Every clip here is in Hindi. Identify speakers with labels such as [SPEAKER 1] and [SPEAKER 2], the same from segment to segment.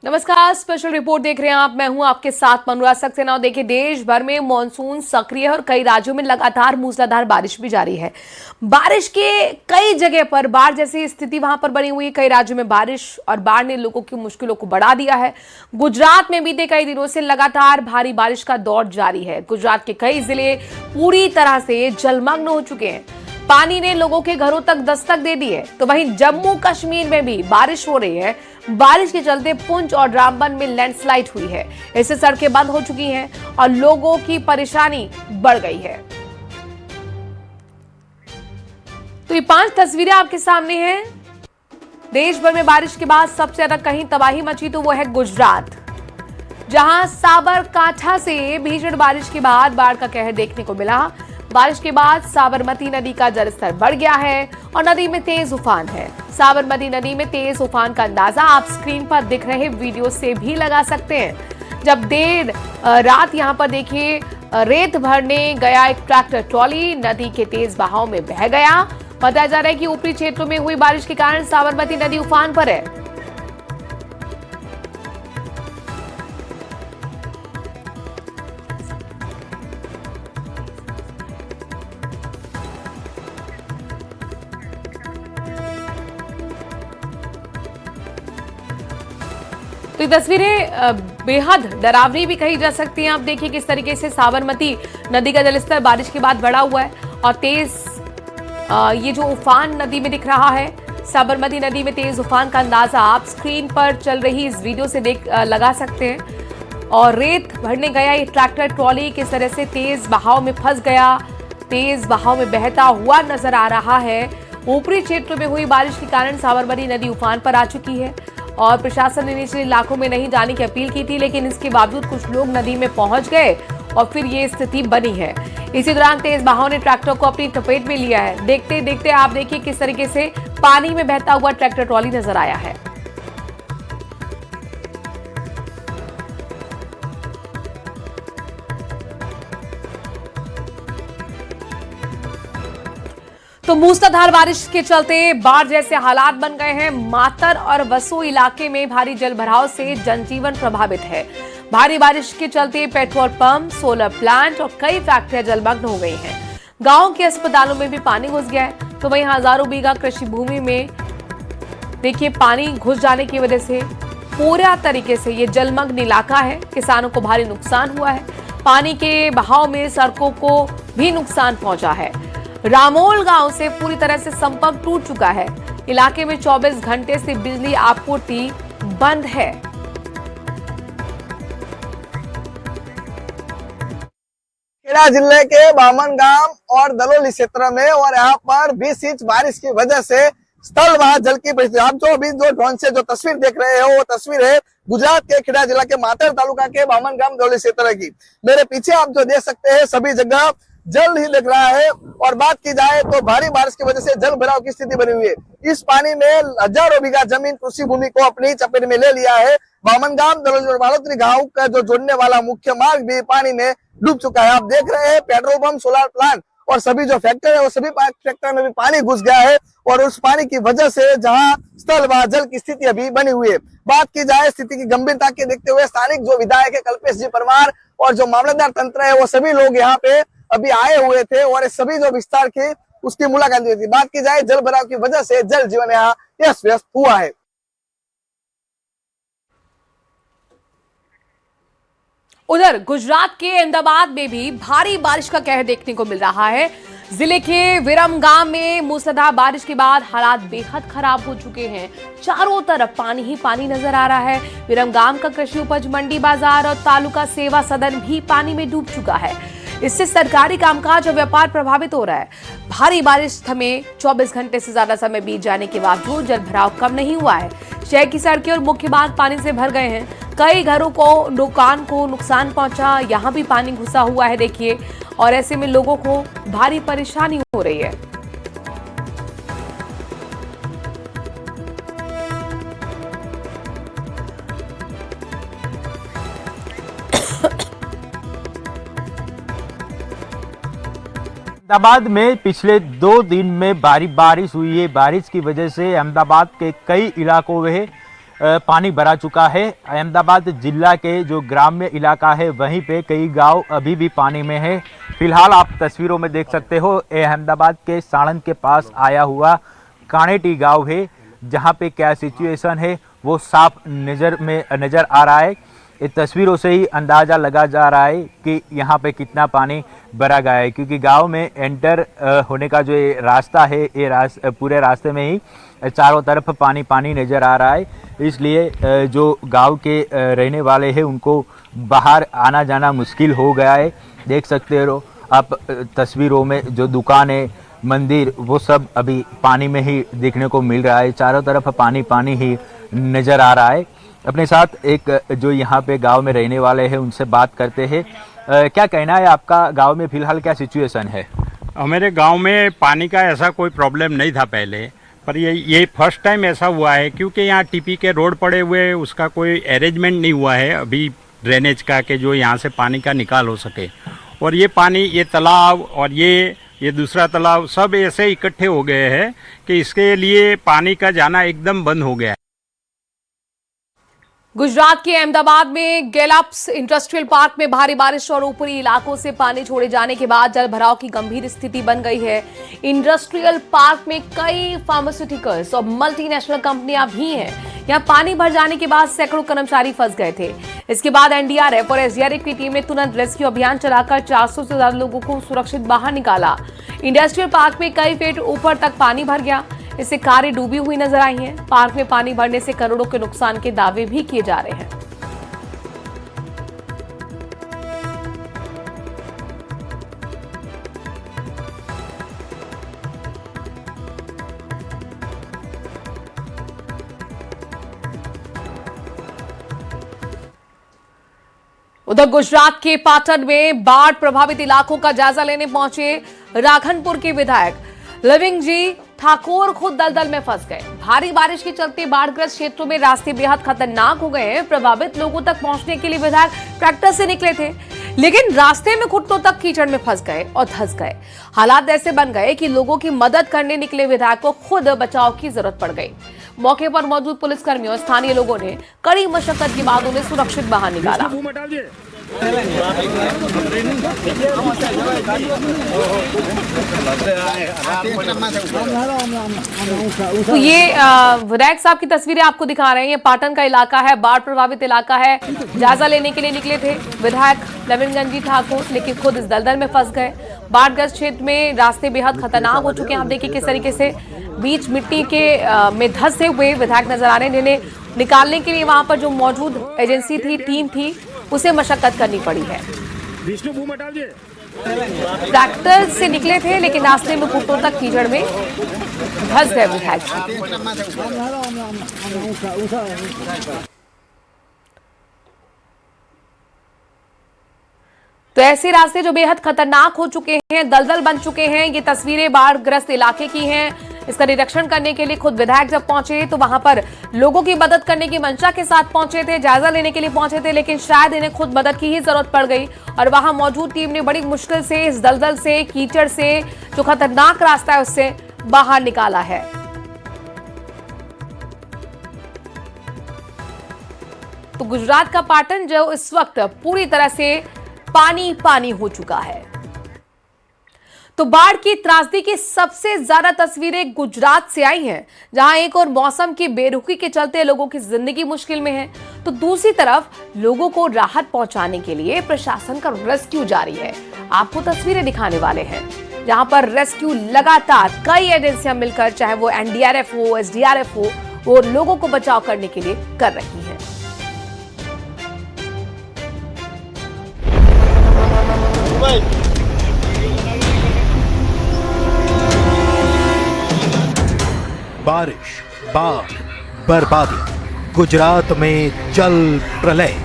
[SPEAKER 1] नमस्कार, स्पेशल रिपोर्ट देख रहे हैं आप। मैं हूं आपके साथ मनोराज सक्सेना। देखिए, देश भर में मॉनसून सक्रिय है और कई राज्यों में लगातार मूसलाधार बारिश भी जारी है। बारिश के कई जगह पर बाढ़ जैसी स्थिति वहां पर बनी हुई है। कई राज्यों में बारिश और बाढ़ ने लोगों की मुश्किलों को बढ़ा दिया है। गुजरात में बीते कई दिनों से लगातार भारी बारिश का दौर जारी है। गुजरात के कई जिले पूरी तरह से जलमग्न हो चुके हैं। पानी ने लोगों के घरों तक दस्तक दे दी है। तो वहीं जम्मू कश्मीर में भी बारिश हो रही है। बारिश के चलते पुंछ और रामबन में लैंडस्लाइड हुई है। इससे सड़कें बंद हो चुकी हैं और लोगों की परेशानी बढ़ गई है। तो ये 5 तस्वीरें आपके सामने हैं। देश भर में बारिश के बाद सबसे ज्यादा कहीं तबाही मची तो वो है गुजरात, जहां साबरकांठा से भीषण बारिश के बाद बाढ़ का कहर देखने को मिला। बारिश के बाद साबरमती नदी का जलस्तर बढ़ गया है और नदी में तेज उफान है। साबरमती नदी में तेज उफान का अंदाजा आप स्क्रीन पर दिख रहे वीडियो से भी लगा सकते हैं। जब देर रात यहां पर देखिए रेत भरने गया एक ट्रैक्टर ट्रॉली नदी के तेज बहाव में बह गया। बताया जा रहा है कि ऊपरी क्षेत्रों में हुई बारिश के कारण साबरमती नदी उफान पर है। तो ये तस्वीरें बेहद डरावनी भी कही जा सकती हैं। आप देखिए किस तरीके से साबरमती नदी का जलस्तर बारिश के बाद बढ़ा हुआ है और तेज ये जो उफान नदी में दिख रहा है, साबरमती नदी में तेज उफान का अंदाजा आप स्क्रीन पर चल रही इस वीडियो से लगा सकते हैं। और रेत भरने गया ये ट्रैक्टर ट्रॉली किस तरह से तेज बहाव में फंस गया, तेज बहाव में बहता हुआ नजर आ रहा है। ऊपरी क्षेत्रों में हुई बारिश के कारण साबरमती नदी उफान पर आ चुकी है और प्रशासन ने निचले इलाकों में नहीं जाने की अपील की थी, लेकिन इसके बावजूद कुछ लोग नदी में पहुंच गए और फिर ये स्थिति बनी है। इसी दौरान तेज बहाव ने ट्रैक्टर को अपनी चपेट में लिया है। देखते देखते आप देखिए किस तरीके से पानी में बहता हुआ ट्रैक्टर ट्रॉली नजर आया है। तो मूसलाधार बारिश के चलते बाढ़ जैसे हालात बन गए हैं। मातर और वसो इलाके में भारी जलभराव से जनजीवन प्रभावित है। भारी बारिश के चलते पेट्रोल पंप, सोलर प्लांट और कई फैक्ट्रियां जलमग्न हो गई हैं। गांव के अस्पतालों में भी पानी घुस गया है। तो वहीं हजारों बीघा कृषि भूमि में देखिए पानी घुस जाने की वजह से पूरा तरीके से ये जलमग्न इलाका है। किसानों को भारी नुकसान हुआ है। पानी के बहाव में सड़कों को भी नुकसान पहुंचा है। रामोल गांव से पूरी तरह से संपर्क टूट चुका है। इलाके में 24 घंटे से बिजली आपूर्ति बंद है।
[SPEAKER 2] खेड़ा जिले के बामन गांव और दलोली क्षेत्र में और यहाँ पर 20 इंच बारिश की वजह से स्थल वहां जल की परिस्थिति। आप जो अभी जो ड्रोन से जो तस्वीर देख रहे हो वो तस्वीर है गुजरात के खेड़ा जिला के मातर तालुका के बामन गांव दलोली क्षेत्र की। मेरे पीछे आप जो देख सकते हैं सभी जगह जल ही दिख रहा है। और बात की जाए तो भारी बारिश की वजह से जल भराव की स्थिति बनी हुई है। इस पानी में हजारों बीघा जमीन कृषि भूमि को अपनी चपेट में ले लिया है। बामनगाम दलोली और बालोतरी गांव का जो जोड़ने वाला मुख्य मार्ग भी पानी में डूब चुका है। आप देख रहे हैं पेट्रोल पंप, सोलर प्लांट और सभी जो फैक्ट्री है वो सभी फैक्ट्री में भी पानी घुस गया है। और उस पानी की वजह से जहां स्थल वहां जल की स्थिति अभी बनी हुई है। बात की जाए स्थिति की गंभीरता के देखते हुए स्थानिक जो विधायक है कल्पेश जी परमार और जो मामलतदार तंत्र है वो सभी लोग यहाँ पे अभी आए हुए थे और सभी जो विस्तार की उसकी मुलाकात ली थी। बात की जाए जल भराव की वजह से जल जीवन यहाँ अस्त व्यस्त हुआ है।
[SPEAKER 1] उधर गुजरात के अहमदाबाद में भी भारी बारिश का कहर देखने को मिल रहा है। जिले के विरमगाम में मूसलाधार बारिश के बाद हालात बेहद खराब हो चुके हैं। चारों तरफ पानी ही पानी नजर आ रहा है। विरमगाम का कृषि उपज मंडी बाजार और तालुका सेवा सदन भी पानी में डूब चुका है। इससे सरकारी कामकाज और व्यापार प्रभावित हो रहा है। भारी बारिश थमे 24 घंटे से ज्यादा समय बीत जाने के बावजूद जलभराव कम नहीं हुआ है। शहर की सड़कें और मुख्य मार्ग पानी से भर गए हैं। कई घरों को दुकान को नुकसान पहुंचा। यहाँ भी पानी घुसा हुआ है देखिए, और ऐसे में लोगों को भारी परेशानी हो रही है।
[SPEAKER 3] अहमदाबाद में पिछले 2 दिन में भारी बारिश हुई है। बारिश की वजह से अहमदाबाद के कई इलाकों में पानी भरा चुका है। अहमदाबाद जिला के जो ग्राम्य इलाका है वहीं पे कई गांव अभी भी पानी में है। फिलहाल आप तस्वीरों में देख सकते हो अहमदाबाद के साणंद के पास आया हुआ कानेटी गांव है, जहां पे क्या सिचुएशन है वो साफ नज़र आ रहा है। इस तस्वीरों से ही अंदाज़ा लगा जा रहा है कि यहाँ पे कितना पानी भरा गया है, क्योंकि गांव में एंटर होने का जो ये रास्ता है ये पूरे रास्ते में ही चारों तरफ पानी पानी नज़र आ रहा है। इसलिए जो गांव के रहने वाले हैं उनको बाहर आना जाना मुश्किल हो गया है। देख सकते हो आप तस्वीरों में जो दुकानें, मंदिर, वो सब अभी पानी में ही देखने को मिल रहा है। चारों तरफ पानी पानी ही नज़र आ रहा है। अपने साथ एक जो यहाँ पे गांव में रहने वाले हैं उनसे बात करते हैं। क्या कहना है आपका, गांव में फिलहाल क्या सिचुएशन है?
[SPEAKER 4] हमारे गांव में पानी का ऐसा कोई प्रॉब्लम नहीं था पहले, पर ये फर्स्ट टाइम ऐसा हुआ है, क्योंकि यहाँ टीपी के रोड पड़े हुए, उसका कोई अरेंजमेंट नहीं हुआ है अभी ड्रेनेज का कि जो यहाँ से पानी का निकाल हो सके। और ये पानी, ये तालाब और ये दूसरा तालाब सब ऐसे इकट्ठे हो गए हैं कि इसके लिए पानी का जाना एकदम बंद हो गया है।
[SPEAKER 1] गुजरात के अहमदाबाद में गैलप्स इंडस्ट्रियल पार्क में भारी बारिश और ऊपरी इलाकों से पानी छोड़े जाने के बाद जल भराव की गंभीर स्थिति बन गई है। इंडस्ट्रियल पार्क में कई फार्मास्यूटिकल्स और मल्टीनेशनल कंपनियां भी हैं। यहां पानी भर जाने के बाद सैकड़ों कर्मचारी फंस गए थे। इसके बाद एनडीआरएफ और एसडीआरएफ की टीम ने तुरंत रेस्क्यू अभियान चलाकर 400 से ज्यादा लोगों को सुरक्षित बाहर निकाला। इंडस्ट्रियल पार्क में कई फीट ऊपर तक पानी भर गया। इससे कारें डूबी हुई नजर आई हैं। पार्क में पानी भरने से करोड़ों के नुकसान के दावे भी किए जा रहे हैं। उधर गुजरात के पाटन में बाढ़ प्रभावित इलाकों का जायजा लेने पहुंचे राघनपुर के विधायक लविंग जी ठाकुर खुद दलदल में फंस गए। भारी बारिश के चलते बाढ़ग्रस्त क्षेत्रों में रास्ते बेहद खतरनाक हो गए हैं। प्रभावित लोगों तक पहुंचने के लिए विधायक ट्रैक्टर से निकले थे, लेकिन रास्ते में घुटनों तक कीचड़ में फंस गए और धंस गए। हालात ऐसे बन गए कि लोगों की मदद करने निकले विधायक को खुद बचाव की जरूरत पड़ गई। मौके पर मौजूद पुलिसकर्मियों, स्थानीय लोगों ने कड़ी मशक्कत के बाद उन्हें सुरक्षित बाहर निकाला। तो ये विधायक साहब की तस्वीरें आपको दिखा रहे हैं। ये पाटन का इलाका है, बाढ़ प्रभावित इलाका है। जायजा लेने के लिए निकले थे विधायक लविंग जी ठाकुर, लेकिन खुद इस दलदल में फंस गए। बाढ़ग्रस्त क्षेत्र में रास्ते बेहद खतरनाक हो चुके हैं। आप देखिए किस तरीके से बीच मिट्टी के में धंसे हुए विधायक नजर आ रहे हैं, जिन्हें निकालने के लिए वहां पर जो मौजूद एजेंसी थी, टीम थी, उसे मशक्कत करनी पड़ी है। ट्रैक्टर से निकले थे, लेकिन रास्ते में घुटनों तक कीचड़ में धंस गए विधायक। तो ऐसे रास्ते जो बेहद खतरनाक हो चुके हैं, दलदल बन चुके हैं। ये तस्वीरें बाढ़ग्रस्त इलाके की हैं। इसका निरीक्षण करने के लिए खुद विधायक जब पहुंचे तो वहां पर लोगों की मदद करने की मंशा के साथ पहुंचे थे, जायजा लेने के लिए पहुंचे थे, लेकिन शायद इन्हें खुद मदद की ही जरूरत पड़ गई और वहां मौजूद टीम ने बड़ी मुश्किल से इस दलदल से, कीचड़ से, जो खतरनाक रास्ता है उससे बाहर निकाला है। तो गुजरात का पाटन जो इस वक्त पूरी तरह से पानी पानी हो चुका है। तो बाढ़ की त्रासदी की सबसे ज्यादा तस्वीरें गुजरात से आई हैं, जहां एक और मौसम की बेरुखी के चलते लोगों की जिंदगी मुश्किल में है, तो दूसरी तरफ लोगों को राहत पहुंचाने के लिए प्रशासन का रेस्क्यू जारी है। आपको तस्वीरें दिखाने वाले हैं, जहां पर रेस्क्यू लगातार कई एजेंसियां मिलकर, चाहे वो एनडीआरएफ हो, एसडीआरएफ हो, वो लोगों को बचाव करने के लिए कर रही है।
[SPEAKER 5] बारिश, बाढ़, बर्बादी, गुजरात में जल प्रलय।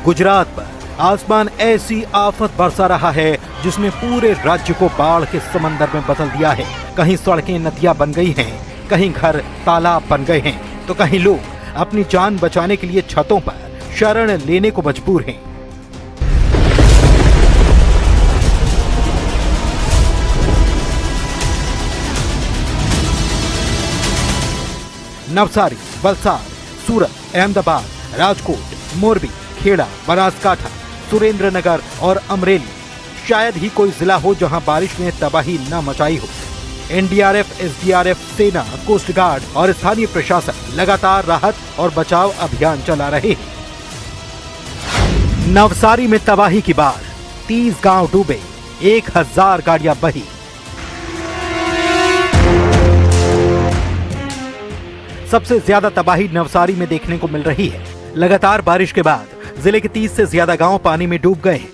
[SPEAKER 5] गुजरात पर आसमान ऐसी आफत बरसा रहा है जिसने पूरे राज्य को बाढ़ के समंदर में बदल दिया है। कहीं सड़कें नदियां बन गई हैं, कहीं घर तालाब बन गए हैं, तो कहीं लोग अपनी जान बचाने के लिए छतों पर शरण लेने को मजबूर हैं। नवसारी, वलसाड, सूरत, अहमदाबाद, राजकोट, मोरबी, खेड़ा, बनासकांठा, सुरेंद्रनगर और अमरेली शायद ही कोई जिला हो जहां बारिश ने तबाही न मचाई हो। एनडीआरएफ, एसडीआरएफ, सेना, कोस्ट गार्ड और स्थानीय प्रशासन लगातार राहत और बचाव अभियान चला रहे हैं। नवसारी में तबाही की बाढ़, 30 गांव डूबे, 1000 गाड़ियां बही। सबसे ज्यादा तबाही नवसारी में देखने को मिल रही है। लगातार बारिश के बाद जिले के 30 से ज्यादा गांव पानी में डूब गए हैं।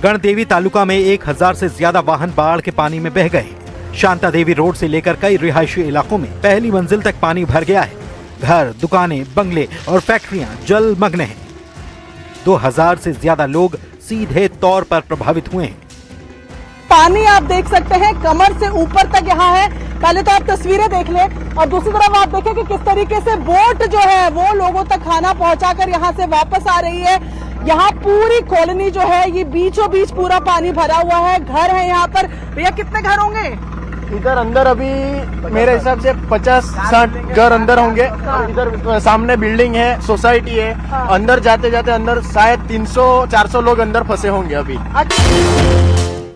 [SPEAKER 5] गणदेवी तालुका में 1000 से ज्यादा वाहन बाढ़ के पानी में बह गए हैं। शांता देवी रोड से लेकर कई रिहायशी इलाकों में पहली मंजिल तक पानी भर गया है। घर, दुकानें, बंगले और फैक्ट्रियां जलमग्न हैं। 2000 से ज्यादा लोग सीधे तौर पर प्रभावित हुए हैं।
[SPEAKER 6] पानी आप देख सकते हैं कमर से ऊपर तक यहाँ है। पहले तो आप तस्वीरें देख लें और दूसरी तरफ आप देखें कि किस तरीके से बोट जो है वो लोगों तक खाना पहुंचाकर यहाँ से वापस आ रही है। यहाँ पूरी कॉलोनी जो है ये बीचों बीच पूरा पानी भरा हुआ है। घर है यहाँ पर। भैया कितने घर होंगे
[SPEAKER 2] इधर अंदर? अभी मेरे हिसाब से 50-60 घर अंदर होंगे। इधर सामने बिल्डिंग है, सोसाइटी है। अंदर जाते जाते अंदर शायद 300-400 लोग अंदर फंसे होंगे अभी।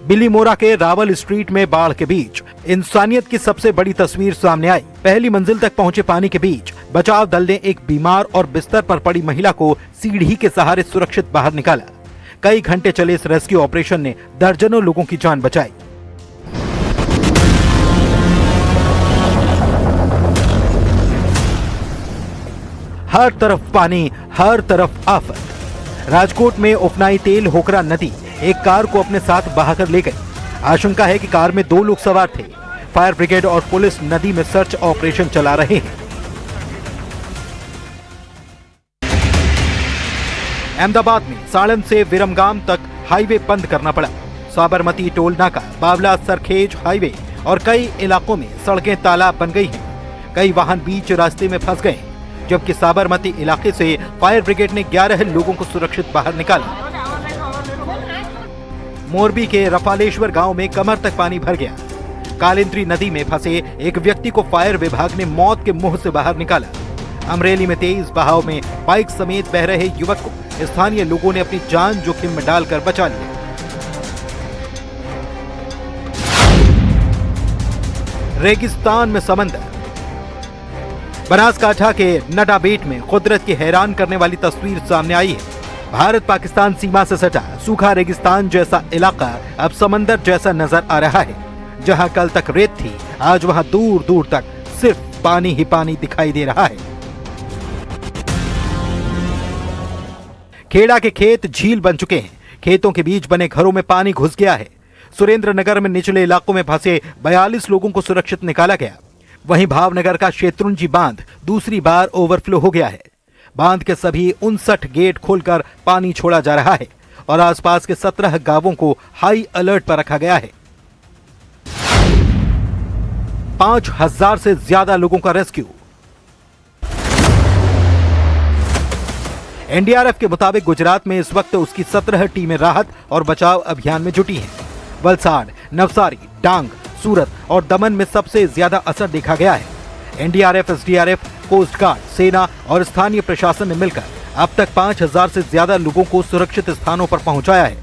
[SPEAKER 5] बिलीमोरा के रावल स्ट्रीट में बाढ़ के बीच इंसानियत की सबसे बड़ी तस्वीर सामने आई। पहली मंजिल तक पहुंचे पानी के बीच बचाव दल ने एक बीमार और बिस्तर पर पड़ी महिला को सीढ़ी के सहारे सुरक्षित बाहर निकाला। कई घंटे चले इस रेस्क्यू ऑपरेशन ने दर्जनों लोगों की जान बचाई। हर तरफ पानी, हर तरफ आफत। राजकोट में उफनाई तेल होकरा नदी एक कार को अपने साथ बहाकर ले गई। आशंका है कि कार में 2 लोग सवार थे। फायर ब्रिगेड और पुलिस नदी में सर्च ऑपरेशन चला रहे हैं। अहमदाबाद में सालन से विरमगाम तक हाईवे बंद करना पड़ा। साबरमती टोल नाका, बावला सरखेज हाईवे और कई इलाकों में सड़कें तालाब बन गई हैं। कई वाहन बीच रास्ते में फंस गए, जबकि साबरमती इलाके से फायर ब्रिगेड ने 11 लोगों को सुरक्षित बाहर निकाला। मोरबी के रफालेश्वर गांव में कमर तक पानी भर गया। कालिंद्री नदी में फंसे एक व्यक्ति को फायर विभाग ने मौत के मुंह से बाहर निकाला। अमरेली में तेज बहाव में बाइक समेत बह रहे युवक को स्थानीय लोगों ने अपनी जान जोखिम में डालकर बचा लिया। रेगिस्तान में समंदर। बनासकांठा के नटाबेट में कुदरत की हैरान करने वाली तस्वीर सामने आई है। भारत पाकिस्तान सीमा से सटा सूखा रेगिस्तान जैसा इलाका अब समंदर जैसा नजर आ रहा है। जहां कल तक रेत थी, आज वहां दूर दूर तक सिर्फ पानी ही पानी दिखाई दे रहा है। खेड़ा के खेत झील बन चुके हैं। खेतों के बीच बने घरों में पानी घुस गया है। सुरेंद्रनगर में निचले इलाकों में फंसे 42 लोगों को सुरक्षित निकाला गया। वहीं भावनगर का शेत्रुंजी बांध दूसरी बार ओवरफ्लो हो गया है। बांध के सभी 59 गेट खोलकर पानी छोड़ा जा रहा है और आसपास के 17 गांवों को हाई अलर्ट पर रखा गया है। 5000 से ज्यादा लोगों का रेस्क्यू। एनडीआरएफ के मुताबिक गुजरात में इस वक्त उसकी 17 टीमें राहत और बचाव अभियान में जुटी हैं। वलसाड, नवसारी, डांग, सूरत और दमन में सबसे ज्यादा असर देखा गया है। एनडीआरएफ, एसडीआरएफ, कोस्ट गार्ड, सेना और स्थानीय प्रशासन ने मिलकर अब तक 5000 से ज्यादा लोगों को सुरक्षित स्थानों पर पहुंचाया है।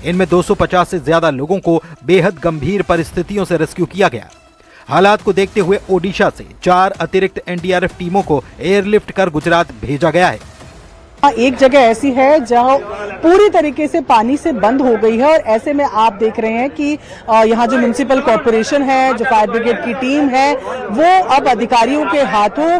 [SPEAKER 5] इनमें 250 से ज्यादा लोगों को बेहद गंभीर परिस्थितियों से रेस्क्यू किया गया। हालात को देखते हुए ओडिशा से 4 अतिरिक्त एनडीआरएफ टीमों को एयरलिफ्ट कर गुजरात भेजा गया है।
[SPEAKER 6] एक जगह ऐसी है जहां पूरी तरीके से पानी से बंद हो गई है और ऐसे में आप देख रहे हैं कि यहाँ जो म्युनिसिपल कॉर्पोरेशन है, जो फायर ब्रिगेड की टीम है, वो अब अधिकारियों के हाथों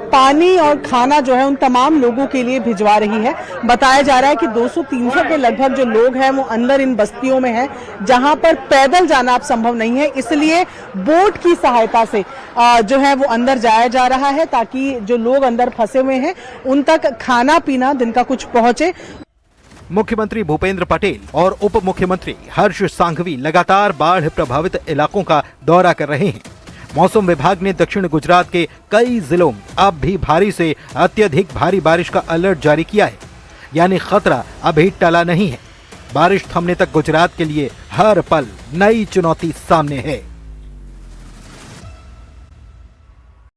[SPEAKER 6] पानी और खाना जो है उन तमाम लोगों के लिए भिजवा रही है। बताया जा रहा है कि 200-300 के लगभग जो लोग हैं वो अंदर इन बस्तियों में हैं, जहां पर पैदल जाना अब संभव नहीं है। इसलिए बोट की सहायता से जो है वो अंदर जाया जा रहा है ताकि जो लोग अंदर फंसे हुए हैं उन तक खाना पीना दिन का कुछ पहुंचे।
[SPEAKER 5] मुख्यमंत्री भूपेंद्र पटेल और उप मुख्यमंत्री हर्ष सांघवी लगातार बाढ़ प्रभावित इलाकों का दौरा कर रहे हैं। मौसम विभाग ने दक्षिण गुजरात के कई जिलों में अब भी भारी से अत्यधिक भारी बारिश का अलर्ट जारी किया है, यानी खतरा अभी टला नहीं है। बारिश थमने तक गुजरात के लिए हर पल नई चुनौती सामने है।